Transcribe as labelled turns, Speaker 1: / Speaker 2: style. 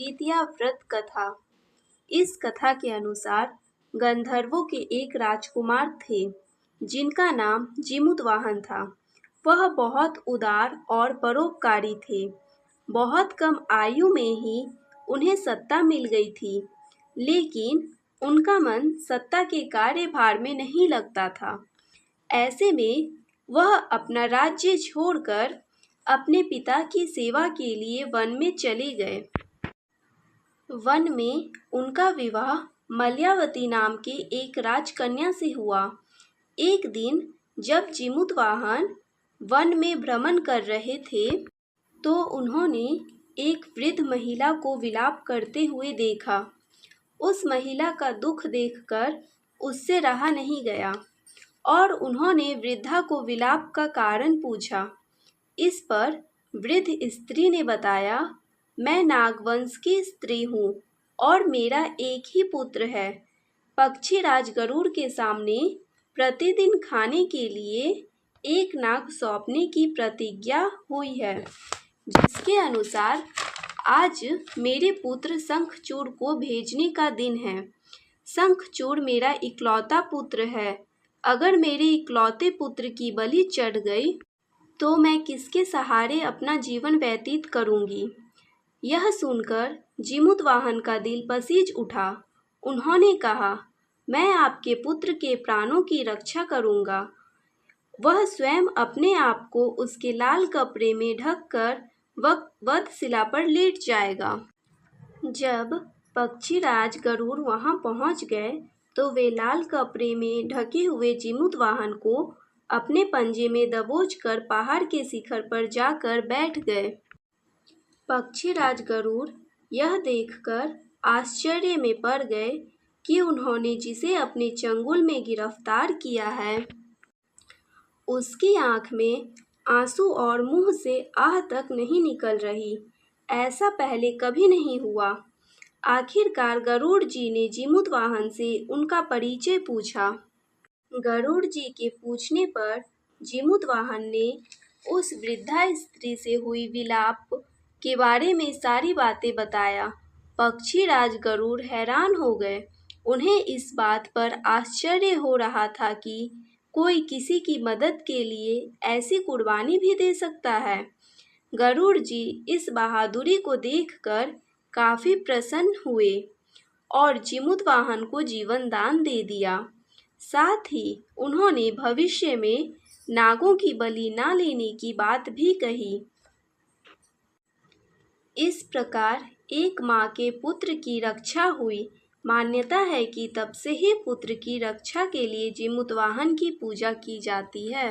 Speaker 1: द्वितीया व्रत कथा। इस कथा के अनुसार गंधर्वों के एक राजकुमार थे जिनका नाम जीमूतवाहन था। वह बहुत उदार और परोपकारी थे। बहुत कम आयु में ही उन्हें सत्ता मिल गई थी, लेकिन उनका मन सत्ता के कार्यभार में नहीं लगता था। ऐसे में वह अपना राज्य छोड़कर अपने पिता की सेवा के लिए वन में चले गए। वन में उनका विवाह मलयावती नाम के एक राजकन्या से हुआ। एक दिन जब जीमूतवाहन वन में भ्रमण कर रहे थे तो उन्होंने एक वृद्ध महिला को विलाप करते हुए देखा। उस महिला का दुख देखकर उससे रहा नहीं गया और उन्होंने वृद्धा को विलाप का कारण पूछा। इस पर वृद्ध स्त्री ने बताया, मैं नागवंश की स्त्री हूँ और मेरा एक ही पुत्र है। पक्षीराज गरुड़ के सामने प्रतिदिन खाने के लिए एक नाग सौंपने की प्रतिज्ञा हुई है, जिसके अनुसार आज मेरे पुत्र शंखचूड़ को भेजने का दिन है। शंखचूड़ मेरा इकलौता पुत्र है। अगर मेरे इकलौते पुत्र की बलि चढ़ गई तो मैं किसके सहारे अपना जीवन व्यतीत करूंगी। यह सुनकर जीमूतवाहन का दिल पसीज उठा। उन्होंने कहा, मैं आपके पुत्र के प्राणों की रक्षा करूंगा। वह स्वयं अपने आप को उसके लाल कपड़े में ढककर वधशिला पर लेट जाएगा। जब पक्षीराज गरुड़ वहां पहुंच गए तो वे लाल कपड़े में ढके हुए जीमूतवाहन को अपने पंजे में दबोचकर पहाड़ के शिखर पर जाकर बैठ गए। पक्षीराज गरुड़ यह देखकर आश्चर्य में पड़ गए कि उन्होंने जिसे अपने चंगुल में गिरफ्तार किया है उसकी आंख में आंसू और मुंह से आह तक नहीं निकल रही। ऐसा पहले कभी नहीं हुआ। आखिरकार गरुड़ जी ने जीमूतवाहन से उनका परिचय पूछा। गरुड़ जी के पूछने पर जीमूतवाहन ने उस वृद्धा स्त्री से हुई विलाप के बारे में सारी बातें बताया। पक्षीराज गरुड़ हैरान हो गए। उन्हें इस बात पर आश्चर्य हो रहा था कि कोई किसी की मदद के लिए ऐसी कुर्बानी भी दे सकता है। गरुड़ जी इस बहादुरी को देखकर काफी प्रसन्न हुए और जीमूतवाहन को जीवन दान दे दिया। साथ ही उन्होंने भविष्य में नागों की बलि न लेने की बात भी कही। इस प्रकार एक माँ के पुत्र की रक्षा हुई। मान्यता है कि तब से ही पुत्र की रक्षा के लिए जीमूतवाहन की पूजा की जाती है।